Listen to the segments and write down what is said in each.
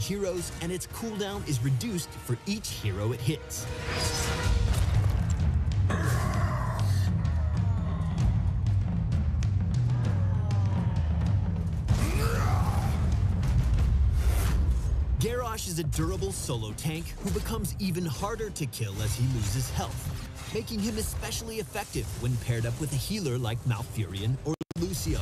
heroes, and its cooldown is reduced for each hero it hits. Garrosh is a durable solo tank who becomes even harder to kill as he loses health, making him especially effective when paired up with a healer like Malfurion or Lucio.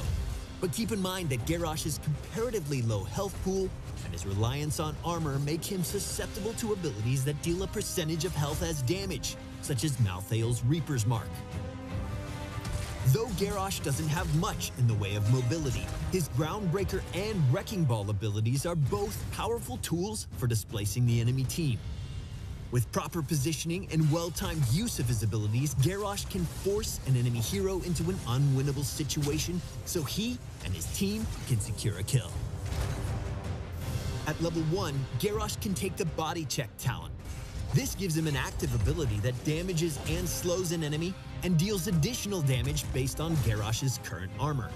But keep in mind that Garrosh's comparatively low health pool and his reliance on armor make him susceptible to abilities that deal a percentage of health as damage, such as Malthael's Reaper's Mark. Though Garrosh doesn't have much in the way of mobility, his Groundbreaker and Wrecking Ball abilities are both powerful tools for displacing the enemy team. With proper positioning and well-timed use of his abilities, Garrosh can force an enemy hero into an unwinnable situation so he and his team can secure a kill. At level 1, Garrosh can take the Body Check talent. This gives him an active ability that damages and slows an enemy and deals additional damage based on Garrosh's current armor.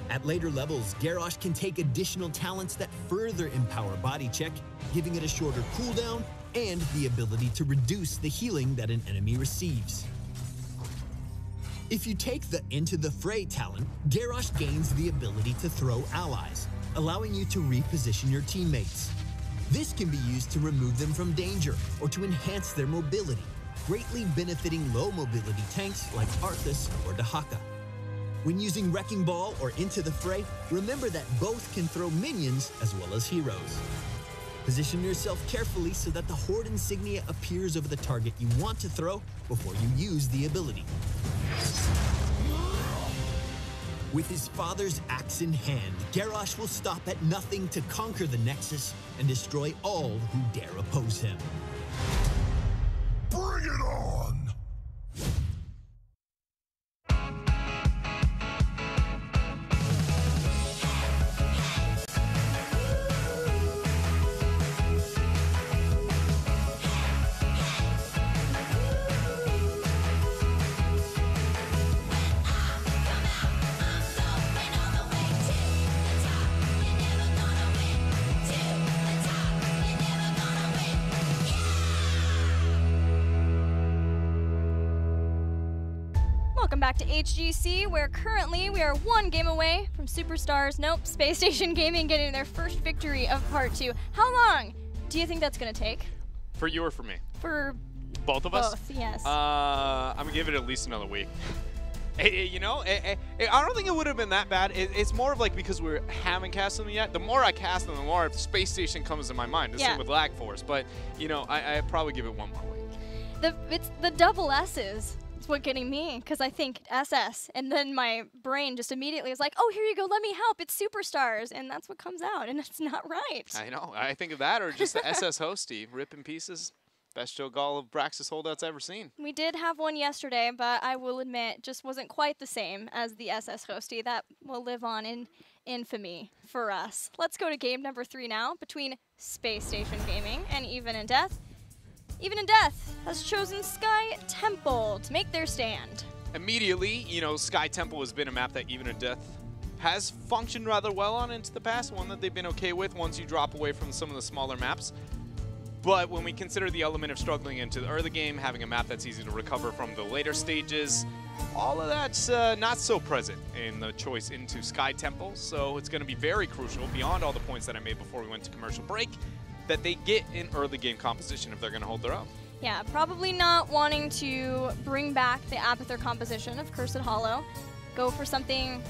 At later levels, Garrosh can take additional talents that further empower Body Check, giving it a shorter cooldown and the ability to reduce the healing that an enemy receives. If you take the Into the Fray talent, Garrosh gains the ability to throw allies, allowing you to reposition your teammates. This can be used to remove them from danger or to enhance their mobility, greatly benefiting low mobility tanks like Arthas or Dahaka. When using Wrecking Ball or Into the Fray, remember that both can throw minions as well as heroes. Position yourself carefully so that the Horde insignia appears over the target you want to throw before you use the ability. With his father's axe in hand, Garrosh will stop at nothing to conquer the Nexus and destroy all who dare oppose him. Bring it on! Welcome back to HGC, where currently we are one game away from Superstars, SpaceStation Gaming getting their first victory of Part 2. How long do you think that's going to take? For you or for me? For both of us? Both, yes. I'm going to give it at least another week. You know, I don't think it would have been that bad. It's more of like because we haven't cast them yet. The more I cast them, the more SpaceStation comes to my mind. The same with Lag Force. But, you know, I'd probably give it one more week. It's the double S's. What getting me, because I think SS, and then my brain just immediately is like, oh, here you go, let me help, it's Superstars, and that's what comes out, and it's not right. I know, I think of that, or just the SS Hosty, rip in pieces, best Jogal of Braxis holdouts ever seen. We did have one yesterday, but I will admit, just wasn't quite the same as the SS Hosty. That will live on in infamy for us. Let's go to game number 3 now, between SpaceStation Gaming and Even in Death. Even in Death has chosen Sky Temple to make their stand. Immediately, you know, Sky Temple has been a map that Even in Death has functioned rather well on into the past, one that they've been okay with once you drop away from some of the smaller maps. But when we consider the element of struggling into the early game, having a map that's easy to recover from the later stages, all of that's not so present in the choice into Sky Temple. So it's going to be very crucial, beyond all the points that I made before we went to commercial break, that they get in early game composition if they're going to hold their own. Yeah, probably not wanting to bring back the Apather composition of Cursed Hollow. Go for something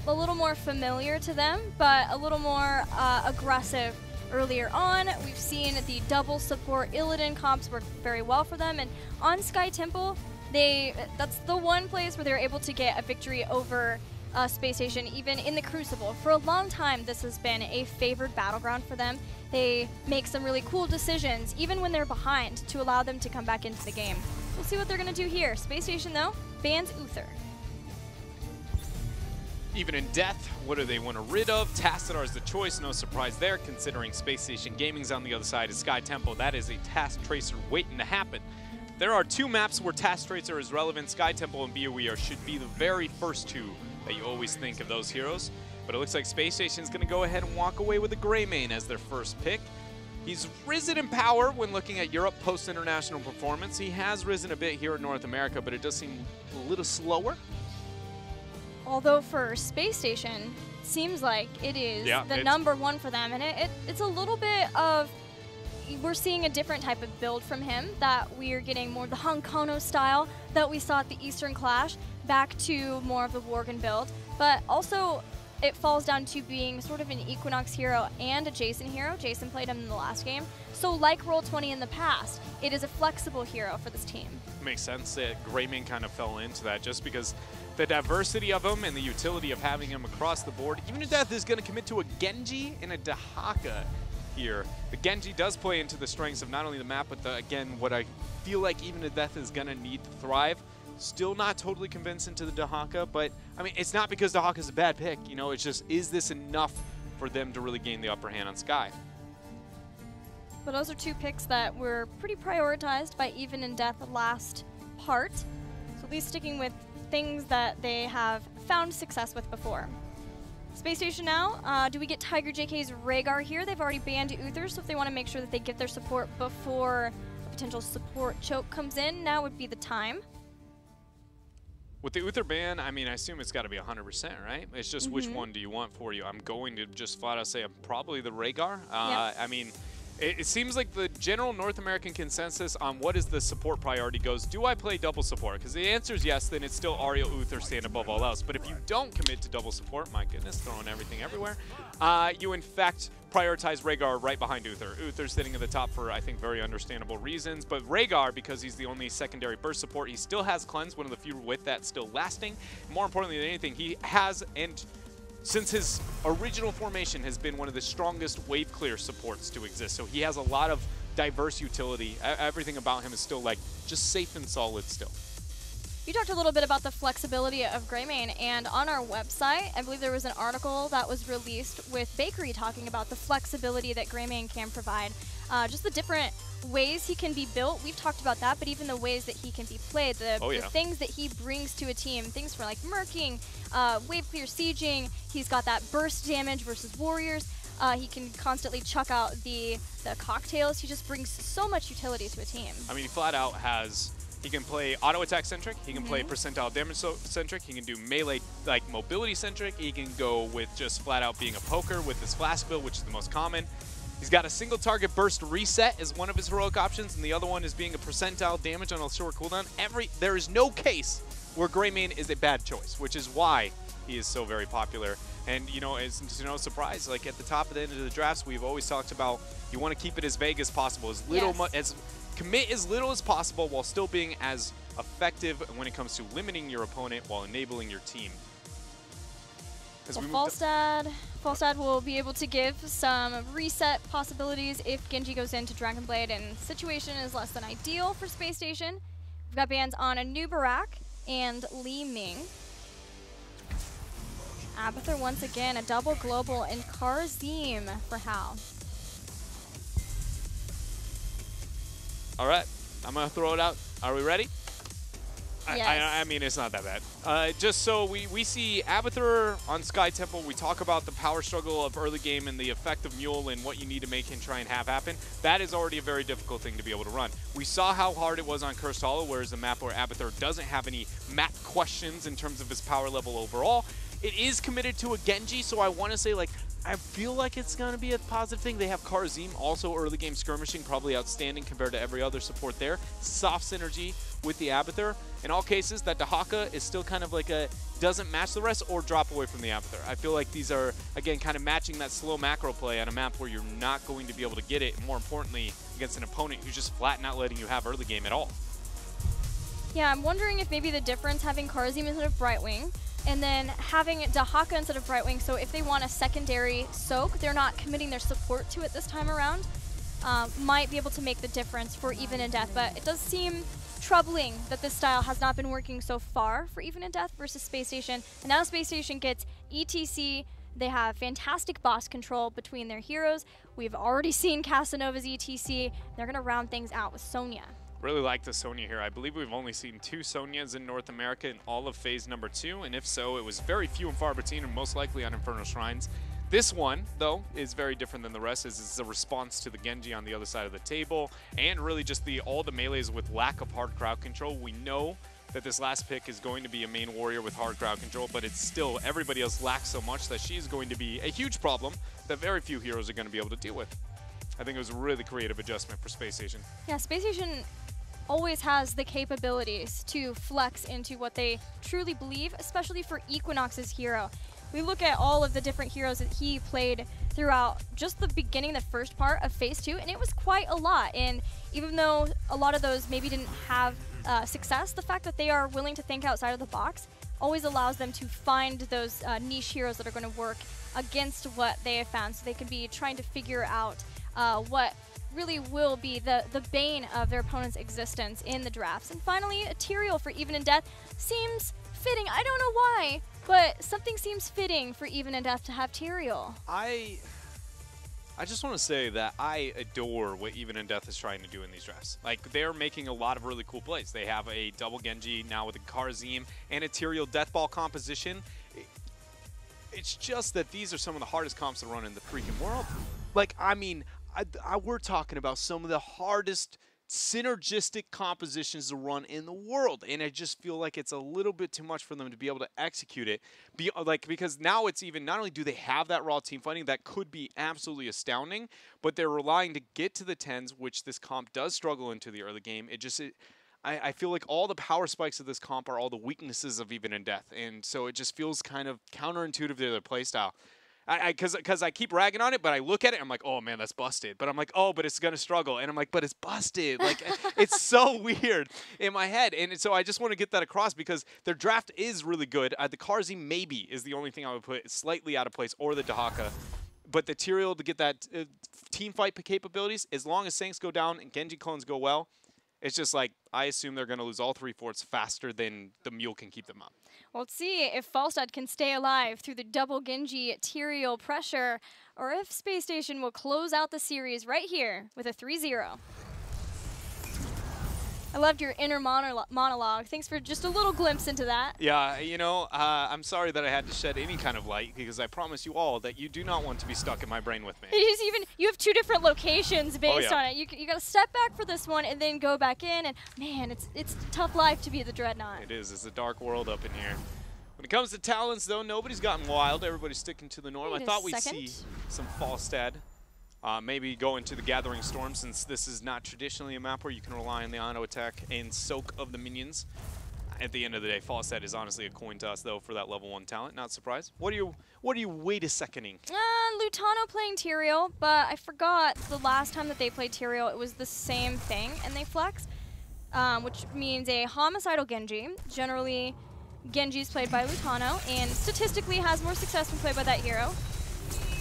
a little more familiar to them, but a little more aggressive earlier on. We've seen the double support Illidan comps work very well for them, and on Sky Temple, that's the one place where they're able to get a victory over SpaceStation, even in the Crucible. For a long time, this has been a favored battleground for them. They make some really cool decisions, even when they're behind, to allow them to come back into the game. We'll see what they're going to do here. SpaceStation, though, bans Uther. Even in Death, what do they want to rid of? Tastadar is the choice, no surprise there, considering SpaceStation Gaming's on the other side of Sky Temple. That is a Task Tracer waiting to happen. There are 2 maps where Task Tracer is relevant. Sky Temple and BOE should be the very first 2 that you always think of those heroes. But it looks like SpaceStation's going to go ahead and walk away with the Greymane as their first pick. He's risen in power when looking at Europe post-international performance. He has risen a bit here in North America, but it does seem a little slower. Although for SpaceStation, it seems like it is the #1 for them. And it's a little bit of, we're seeing a different type of build from him, that we're getting more of the Hankono style that we saw at the Eastern Clash, back to more of the Worgen build. But also, it falls down to being sort of an Equinox hero and a Jason hero. Jason played him in the last game. So like Roll20 in the past, it is a flexible hero for this team. Makes sense that Greymane kind of fell into that just because the diversity of him and the utility of having him across the board. Even in Death is going to commit to a Genji and a Dahaka here. The Genji does play into the strengths of not only the map, but again, what I feel like Even in Death is going to need to thrive. Still not totally convinced into the Dahaka, but I mean, it's not because Dahaka is a bad pick. You know, it's just, is this enough for them to really gain the upper hand on Sky? But those are two picks that were pretty prioritized by Even in Death last part. So at least sticking with things that they have found success with before. SpaceStation now, do we get Tiger JK's Rhaegar here? They've already banned Uther, so if they want to make sure that they get their support before a potential support choke comes in, now would be the time. With the Uther ban, I mean, I assume it's got to be 100%, right? It's just which one do you want for you? I'm going to just flat out say I'm probably the Rhaegar. I mean, it seems like the general North American consensus on what is the support priority goes, do I play double support? Because the answer is yes, then it's still Ariel Uther stand above all else. But if you don't commit to double support, my goodness, throwing everything everywhere, you in fact prioritize Rhaegar right behind Uther. Uther's sitting at the top for, I think, very understandable reasons. But Rhaegar, because he's the only secondary burst support, he still has Cleanse, one of the few with that still lasting. More importantly than anything, he has, and since his original formation, has been one of the strongest wave clear supports to exist. So he has a lot of diverse utility. Everything about him is still like just safe and solid still. You talked a little bit about the flexibility of Greymane, and on our website, I believe there was an article that was released with Bakery talking about the flexibility that Greymane can provide. Just the different ways he can be built. We've talked about that, but even the ways that he can be played, the things that he brings to a team, things for like murking, wave clear sieging. He's got that burst damage versus warriors. He can constantly chuck out the cocktails. He just brings so much utility to a team. I mean, he flat out has, he can play auto attack centric, he can play percentile damage centric, he can do melee like mobility centric, he can go with just flat out being a poker with his flask build, which is the most common. He's got a single target burst reset as one of his heroic options, and the other one is being a percentile damage on a short cooldown. There is no case where Greymane is a bad choice, which is why he is so very popular. And you know, it's no surprise, like at the top of the end of the drafts, we've always talked about you want to keep it as vague as possible, as little commit as little as possible while still being as effective when it comes to limiting your opponent while enabling your team. Well, Falstad will be able to give some reset possibilities if Genji goes into Dragon Blade, and situation is less than ideal for SpaceStation. We've got bans on Anubarak and Li Ming. Abathur once again, a double global, and Karzim for Hal. All right, I'm gonna throw it out. Are we ready? Yes. I mean, it's not that bad. Just so we see Abathur on Sky Temple. We talk about the power struggle of early game and the effect of Mule and what you need to make him try and have happen. That is already a very difficult thing to be able to run. We saw how hard it was on Cursed Hollow, whereas the map where Abathur doesn't have any map questions in terms of his power level overall. It is committed to a Genji, so I want to say, like, I feel like it's going to be a positive thing. They have Karzim, also early game skirmishing, probably outstanding compared to every other support there. Soft synergy with the Abathur. In all cases, that Dahaka is still kind of like a doesn't match the rest or drop away from the Abathur. I feel like these are, again, kind of matching that slow macro play on a map where you're not going to be able to get it, and more importantly, against an opponent who's just flat not letting you have early game at all. Yeah, I'm wondering if maybe the difference having Karzim instead of Brightwing, and then having Dahaka instead of Brightwing, so if they want a secondary soak, they're not committing their support to it this time around, might be able to make the difference for Even in Death. But it does seem troubling that this style has not been working so far for Even in Death versus SpaceStation. And now SpaceStation gets ETC. They have fantastic boss control between their heroes. We've already seen Casanova's ETC. They're going to round things out with Sonya. Really like the Sonya here. I believe we've only seen 2 Sonyas in North America in all of phase number 2, and if so, it was very few and far between, and most likely on Infernal Shrines. This one, though, is very different than the rest. It's a response to the Genji on the other side of the table, and really just all the melees with lack of hard crowd control. We know that this last pick is going to be a main warrior with hard crowd control, but it's still, everybody else lacks so much that she's going to be a huge problem that very few heroes are going to be able to deal with. I think it was a really creative adjustment for SpaceStation. Yeah, SpaceStation always has the capabilities to flex into what they truly believe, especially for Equinox's hero. We look at all of the different heroes that he played throughout just the beginning, the first part of Phase 2, and it was quite a lot. And even though a lot of those maybe didn't have success, the fact that they are willing to think outside of the box always allows them to find those niche heroes that are going to work against what they have found. So they could be trying to figure out what really will be the bane of their opponent's existence in the drafts. And finally, Ethereal for Even in Death seems fitting. I don't know why, but something seems fitting for Even in Death to have Tyrael. I just want to say that I adore what Even in Death is trying to do in these drafts. Like, they're making a lot of really cool plays. They have a double Genji now with a Karzim and a Tyrael Deathball composition. It's just that these are some of the hardest comps to run in the freaking world. Like, I mean, we're talking about some of the hardest synergistic compositions to run in the world, and I just feel like it's a little bit too much for them to be able to execute it. Because now it's even, not only do they have that raw team fighting that could be absolutely astounding, but they're relying to get to the 10s, which this comp does struggle into the early game. I feel like all the power spikes of this comp are all the weaknesses of Even in Death, and so it just feels kind of counterintuitive to their playstyle. Because I keep ragging on it, but I look at it, I'm like, oh man, that's busted. But I'm like, oh, but it's gonna struggle, and I'm like, but it's busted. Like, it's so weird in my head, and so I just want to get that across because their draft is really good. The Karzi maybe is the only thing I would put slightly out of place, or the Dahaka. But the Tyrael to get that team fight capabilities, as long as Sanks go down and Genji clones go well, it's just like, I assume they're going to lose all 3 forts faster than the Mule can keep them up. Well, let's see if Falstad can stay alive through the double Genji Tyrael pressure, or if SpaceStation will close out the series right here with a 3-0. I loved your inner monologue. Thanks for just a little glimpse into that. Yeah, you know, I'm sorry that I had to shed any kind of light, because I promise you all that you do not want to be stuck in my brain with me. You have 2 different locations based on it. You got to step back for this one and then go back in, and man, it's a tough life to be the Dreadnought. It is. It's a dark world up in here. When it comes to talents, though, nobody's gotten wild. Everybody's sticking to the norm. I thought we'd see some Falstad. Maybe go into the Gathering Storm, since this is not traditionally a map where you can rely on the auto attack and soak of the minions. At the end of the day, Falstad is honestly a coin toss, though, for that level 1 talent. Not surprised. What are you wait a seconding? Lutano playing Tyrael, but I forgot the last time that they played Tyrael, it was the same thing, and they flex, which means a homicidal Genji. Generally, Genji is played by Lutano, and statistically has more success when played by that hero.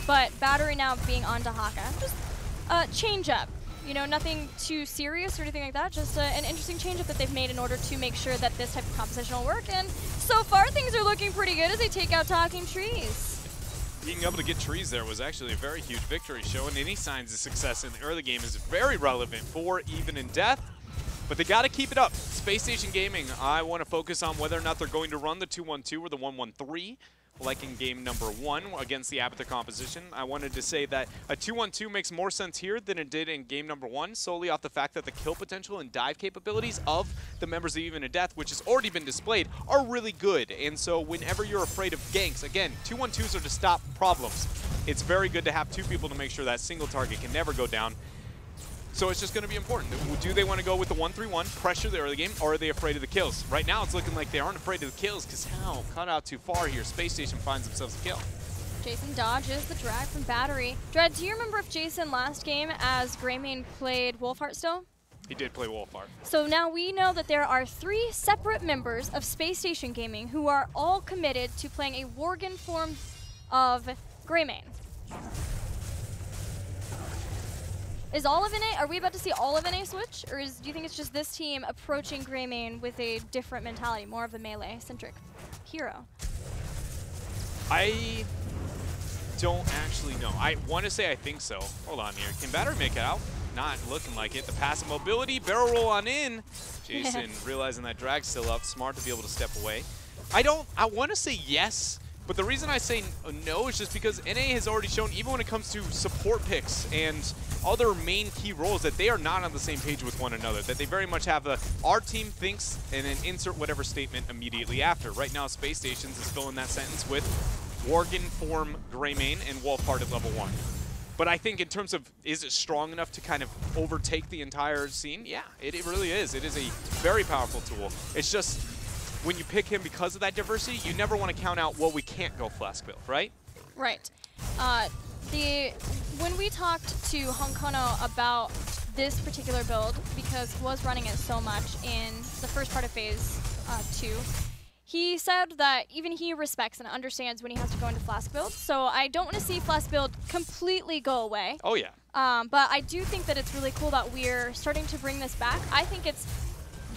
But Battery now being on Dahaka. Just change up. You know, nothing too serious or anything like that. Just an interesting change up that they've made in order to make sure that this type of composition will work. And so far, things are looking pretty good as they take out Talking Trees. Being able to get trees there was actually a very huge victory. Showing any signs of success in the early game is very relevant for Even in Death. But they got to keep it up. SpaceStation Gaming, I want to focus on whether or not they're going to run the 2-1-2 or the 1-1-3. Like in game number 1 against the Abathur composition. I wanted to say that a 2-1-2 makes more sense here than it did in game number 1, solely off the fact that the kill potential and dive capabilities of the members of Even in Death, which has already been displayed, are really good. And so whenever you're afraid of ganks, again, 2-1-2s are to stop problems. It's very good to have 2 people to make sure that single target can never go down. So it's just going to be important. Do they want to go with the 1-3-1, pressure the early game, or are they afraid of the kills? Right now, it's looking like they aren't afraid of the kills, because how? Cut out too far here. SpaceStation finds themselves a kill. Jason dodges the drag from Battery. Dread, do you remember if Jason last game as Greymane played Wolfheart still? He did play Wolfheart. So now we know that there are 3 separate members of SpaceStation Gaming who are all committed to playing a Worgen form of Greymane. Is all of NA, are we about to see all of NA switch? Or do you think it's just this team approaching Greymane with a different mentality, more of a melee-centric hero? I don't actually know. I want to say I think so. Hold on here. Can Battery make it out? not looking like it. The passive mobility, barrel roll on in. Jason realizing that drag's still up, smart to be able to step away. I want to say yes, but the reason I say no is just because NA has already shown, even when it comes to support picks and other main key roles, that they are not on the same page with one another, that they very much have our team thinks and then insert whatever statement immediately after. Right now, SpaceStation is filling that sentence with Worgen, Form, Greymane, and Wolfheart at level 1. But I think in terms of, is it strong enough to kind of overtake the entire scene? Yeah, it really is. It is a very powerful tool. It's just, when you pick him because of that diversity, you never want to count out, well, we can't go Flask build, right? Right. When we talked to Honkono about this particular build, because he was running it so much in the first part of Phase 2, he said that even he respects and understands when he has to go into Flask build. So I don't want to see Flask build completely go away. Oh, yeah. But I do think that it's really cool that we're starting to bring this back. I think it's,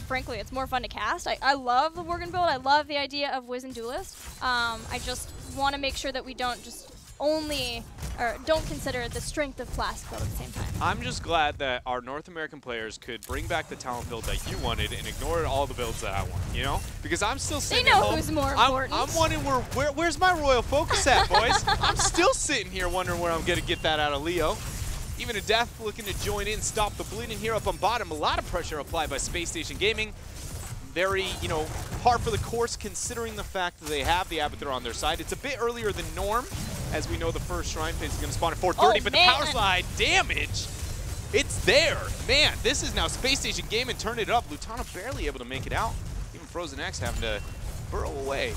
frankly, it's more fun to cast. I love the Worgen build. I love the idea of Wiz and Duelist. I just want to make sure that we don't just don't consider the strength of Flask build at the same time. I'm just glad that our North American players could bring back the talent build that you wanted and ignore all the builds that I want, you know? Because I'm still sitting They know at home. who's more important. I'm wondering where's my Royal Focus at, boys? I'm still sitting here wondering where I'm going to get that out of Leo. Even a Death looking to join in, stop the bleeding here up on bottom. A lot of pressure applied by SpaceStation Gaming. Very, par for the course considering the fact that they have the Abathur on their side. It's a bit earlier than norm, as we know the first Shrine phase is going to spawn at 4:30, but the power slide damage, it's there. Man, this is now SpaceStation Gaming turning it up. Lutano barely able to make it out. Even Frozen X having to burrow away.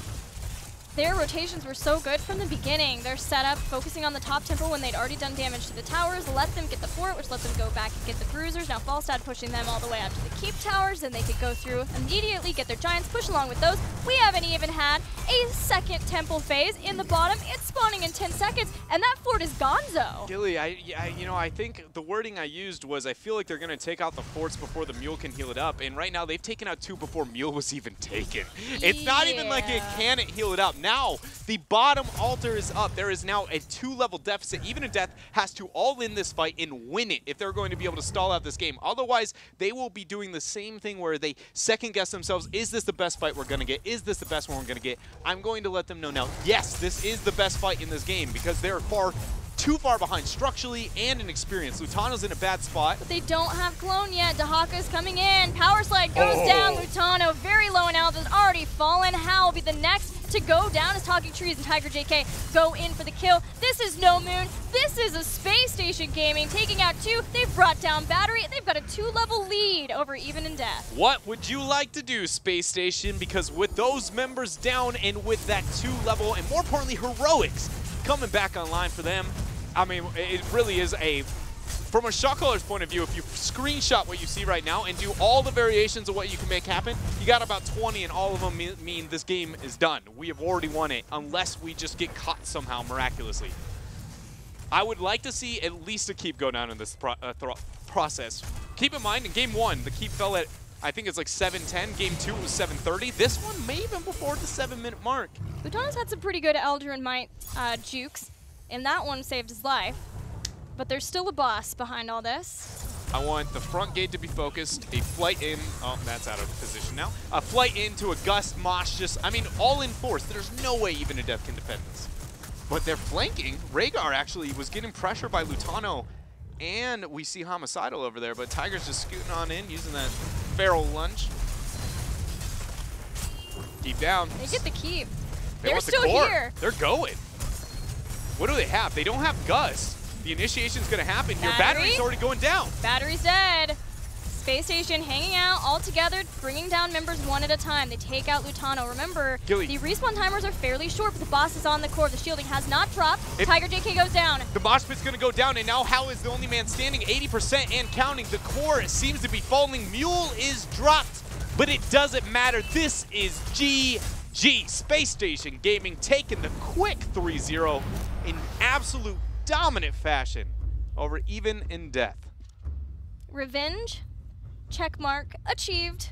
Their rotations were so good from the beginning. Their setup, focusing on the top temple when they'd already done damage to the towers, let them get the fort, which let them go back and get the bruisers. Now Falstad pushing them all the way up to the keep towers, and they could go through immediately, get their giants, push along with those. We haven't even had a second temple phase in the bottom. It's spawning in 10 seconds, and that fort is gonzo. Gilly, I think the wording I used was I feel like they're going to take out the forts before the Mule can heal it up, and right now they've taken out 2 before Mule was even taken. It's not even like it can't heal it up. Now, the bottom altar is up. There is now a 2-level deficit. Even a Death has to all in this fight and win it if they're going to be able to stall out this game. Otherwise, they will be doing the same thing where they second-guess themselves. Is this the best fight we're going to get? Is this the best one we're going to get? I'm going to let them know now, yes, this is the best fight in this game because they're too far behind structurally and in experience. Lutano's in a bad spot. But they don't have clone yet. Dahaka's coming in. Power slide goes down. Lutano very low in health, has already fallen. Hal will be the next to go down as Talking Trees and Tiger JK go in for the kill. This is No Moon. This is a SpaceStation Gaming taking out 2. They've brought down Battery. They've got a 2-level lead over Even in Death. What would you like to do, SpaceStation? Because with those members down and with that 2-level and more importantly, heroics coming back online for them, I mean, it really is from a shot caller's point of view, if you screenshot what you see right now and do all the variations of what you can make happen, you got about 20 and all of them mean this game is done. We have already won it unless we just get caught somehow miraculously. I would like to see at least a keep go down in this process. Keep in mind, in game 1, the keep fell at, I think it's like 7:10. Game 2 was 7:30. This one may have been before the 7-minute mark. Lutano's had some pretty good Elder and Might jukes, and that one saved his life. But there's still a boss behind all this. I want the front gate to be focused, a flight in, oh, that's out of position now. A flight into a Gust, Mosh, all in force. There's no way Even a Death can defend this. But they're flanking. Rhaegar actually was getting pressure by Lutano, and we see Homicidal over there, but Tiger's just scooting on in, using that feral lunge. Keep down. They get the keep. They're still here. They're going. What do they have? They don't have Gus. The initiation's going to happen here. Battery's already going down. Battery's dead. SpaceStation hanging out all together, bringing down members one at a time. They take out Lutano. Remember, Gilly, the respawn timers are fairly short, but the boss is on the core. The shielding has not dropped. Tiger JK goes down. The mosh pit's going to go down, and now Hal is the only man standing, 80% and counting. The core seems to be falling. Mule is dropped, but it doesn't matter. This is GG. SpaceStation Gaming taking the quick 3-0 in absolute dominant fashion over Even in Death. Revenge, checkmark, achieved.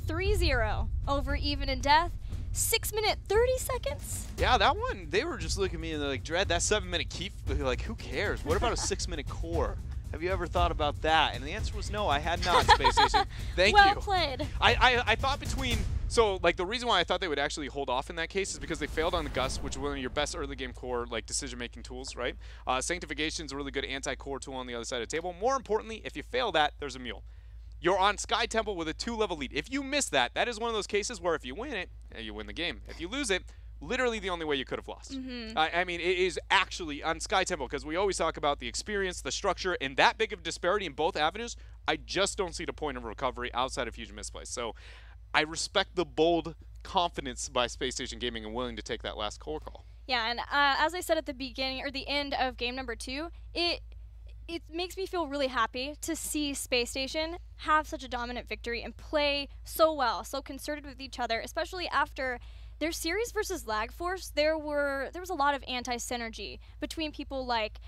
3-0 over Even in Death. 6 minutes, 30 seconds. Yeah, that one, they were just looking at me and they're like, Dread, that 7-minute keep, like, who cares? What about a 6-minute core? Have you ever thought about that? And the answer was no, I had not, SpaceStation. Thank you. Well played. I thought between, so like the reason why I thought they would actually hold off in that case is because they failed on the Gust, which was one of your best early game core like decision-making tools, right? Sanctification is a really good anti-core tool on the other side of the table. More importantly, if you fail that, there's a mule. You're on Sky Temple with a 2-level lead. If you miss that, that is one of those cases where if you win it, you win the game. If you lose it, literally the only way you could have lost. I mean, it is actually on Sky Temple, because we always talk about the experience, the structure, and that big of disparity in both avenues. I just don't see the point of recovery outside of huge misplays. So I respect the bold confidence by SpaceStation Gaming and willing to take that last core call. Yeah, and as I said at the beginning or the end of game number 2, it makes me feel really happy to see SpaceStation have such a dominant victory and play so well, so concerted with each other, especially after their series versus Lag Force. There was a lot of anti-synergy between people like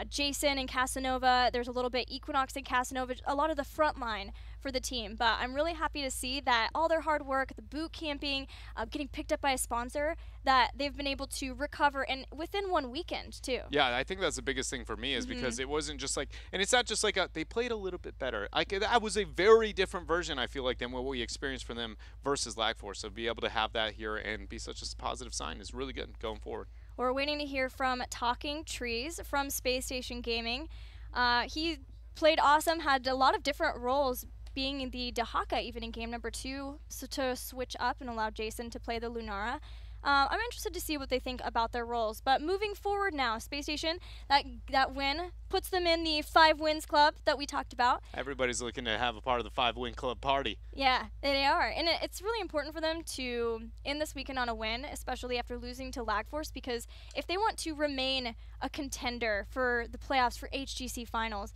Jason and Casanova. There's a little bit Equinox and Casanova, a lot of the front line for the team. But I'm really happy to see that all their hard work, the boot camping, getting picked up by a sponsor, that they've been able to recover, and within one weekend too. Yeah, I think that's the biggest thing for me is because it wasn't just like, and it's not just like they played a little bit better. That was a very different version, I feel like, than what we experienced from them versus Lag Force. So to be able to have that here and be such a positive sign is really good going forward. We're waiting to hear from Talking Trees from SpaceStation Gaming. He played awesome, had a lot of different roles, being in the Dahaka even in game number 2, so to switch up and allow Jason to play the Lunara. I'm interested to see what they think about their roles. But moving forward now, SpaceStation, that win puts them in the 5 wins club that we talked about. Everybody's looking to have a part of the 5-win club party. Yeah, they are. And it's really important for them to end this weekend on a win, especially after losing to Lag Force, because if they want to remain a contender for the playoffs for HGC finals,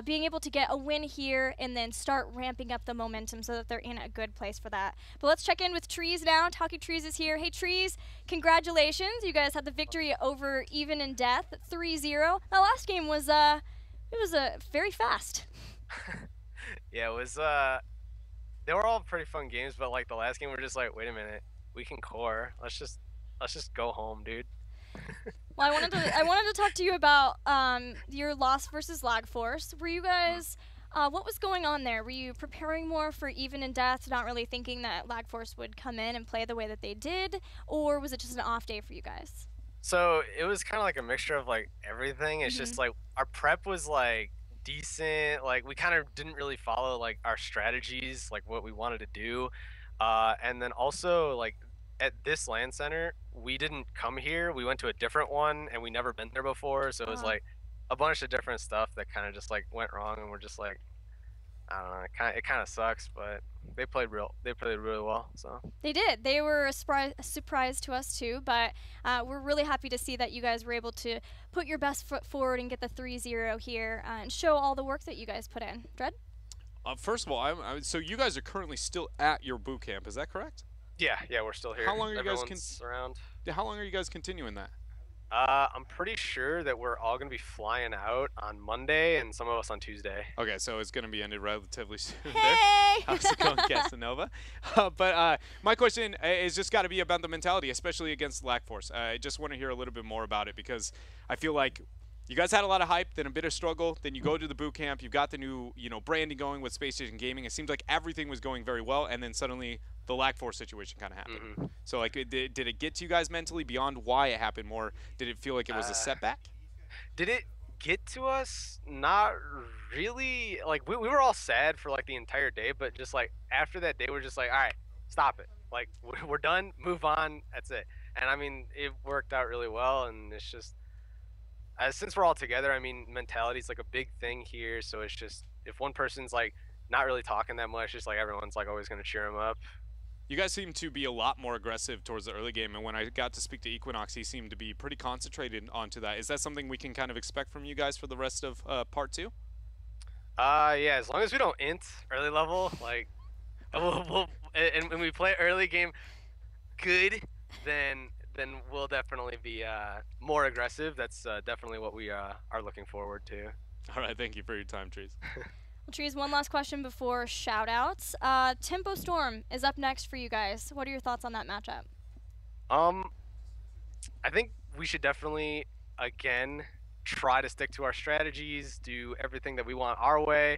being able to get a win here and then start ramping up the momentum so that they're in a good place for that. But let's check in with Trees now. Talking Trees is here. Hey, Trees, congratulations. You guys had the victory over Even in Death, 3-0. That last game was it was very fast. Yeah, it was they were all pretty fun games, but like the last game we're just like, wait a minute, we can core. Let's just go home, dude. Well, I wanted to talk to you about your loss versus Lag Force. Were you guys what was going on there? Were you preparing more for Even in Death, not really thinking that Lag Force would come in and play the way that they did, or was it just an off day for you guys? So it was kind of like a mixture of like everything. It's just like our prep was like decent. Like we kind of didn't really follow like our strategies, like what we wanted to do. And then also like at this LAN center, we didn't come here. We went to a different one and we never been there before. So it was like a bunch of different stuff that kind of just like went wrong, and we're just like, I don't know, it kind of sucks, but they played really well. So they did. They were a surprise to us too, but we're really happy to see that you guys were able to put your best foot forward and get the 3-0 here and show all the work that you guys put in. Dred? First of all, so you guys are currently still at your boot camp, is that correct? Yeah, we're still here. How long are you guys around? How long are you guys continuing that? I'm pretty sure that we're all going to be flying out on Monday and some of us on Tuesday. Okay, so it's going to be ended relatively soon there. Hey! How's it going, Casanova? But my question is just got to be about the mentality, especially against Lag Force. I just want to hear a little bit more about it, because I feel like you guys had a lot of hype, then a bit of struggle, then you go to the boot camp, you've got the new, branding going with SpaceStation Gaming. It seemed like everything was going very well, and then suddenly the Lag Force situation kind of happened. So like, did it get to you guys mentally beyond why it happened more? Did it feel like it was a setback? Did it get to us? Not really. Like we were all sad for like the entire day, but just like after that day, we're just like, all right, stop it. Like we're done, move on. That's it. And I mean, it worked out really well, and it's just since we're all together, I mean, mentality is like a big thing here. So it's just if one person's like not really talking that much, just like everyone's like always gonna cheer him up. You guys seem to be a lot more aggressive towards the early game, and when I got to speak to Equinox, he seemed to be pretty concentrated onto that. Is that something we can kind of expect from you guys for the rest of part 2? Yeah, as long as we don't int early level, like, and when we play early game good, then we'll definitely be more aggressive. That's definitely what we are looking forward to. All right, thank you for your time, Trees. Well, Trees, one last question before shout-outs. Tempo Storm is up next for you guys. What are your thoughts on that matchup? I think we should definitely, again, try to stick to our strategies, do everything that we want our way,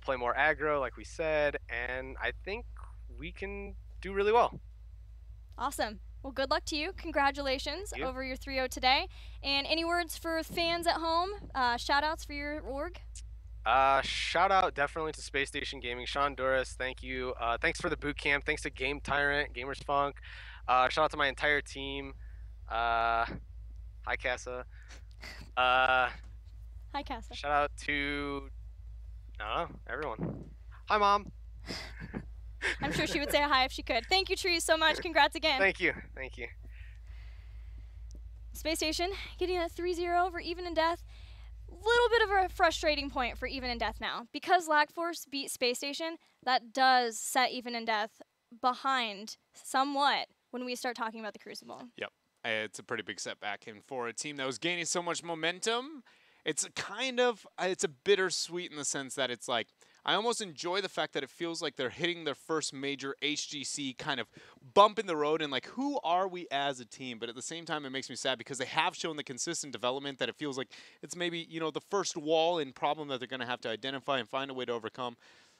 play more aggro, like we said, and I think we can do really well. Awesome. Well, good luck to you. Congratulations Thank you. over your 3-0 today. And any words for fans at home? Shout outs for your org? Shout out definitely to SpaceStation Gaming, Sean Doris. Thank you. Thanks for the boot camp. Thanks to Game Tyrant, Gamers Funk. Shout out to my entire team. Hi Casa. Hi, Casa. Shout out to I don't know, everyone. Hi Mom. I'm sure she would say hi if she could. Thank you, Trees, so much. Congrats again. Thank you. Thank you. SpaceStation getting a 3-0 over Even in Death. Little bit of a frustrating point for Even in Death now. Because Lag Force beat SpaceStation, that does set Even in Death behind somewhat when we start talking about the Crucible. Yep. It's a pretty big setback. And for a team that was gaining so much momentum, it's it's a bittersweet in the sense that it's like, I almost enjoy the fact that it feels like they're hitting their first major HGC kind of bump in the road and like, who are we as a team? But at the same time, it makes me sad because they have shown the consistent development that it feels like it's maybe, the first wall and problem that they're going to have to identify and find a way to overcome.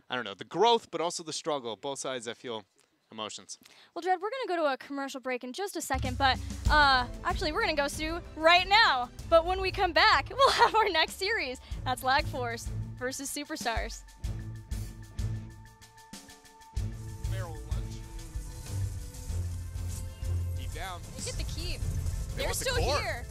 I don't know, the growth, but also the struggle. Both sides, I feel emotions. Well, Dred, we're going to go to a commercial break in just a second, but actually, we're going to go to right now. But when we come back, we'll have our next series. That's Lag Force versus Superstars. Keep down. Look at the keep. They They're want the still core. here.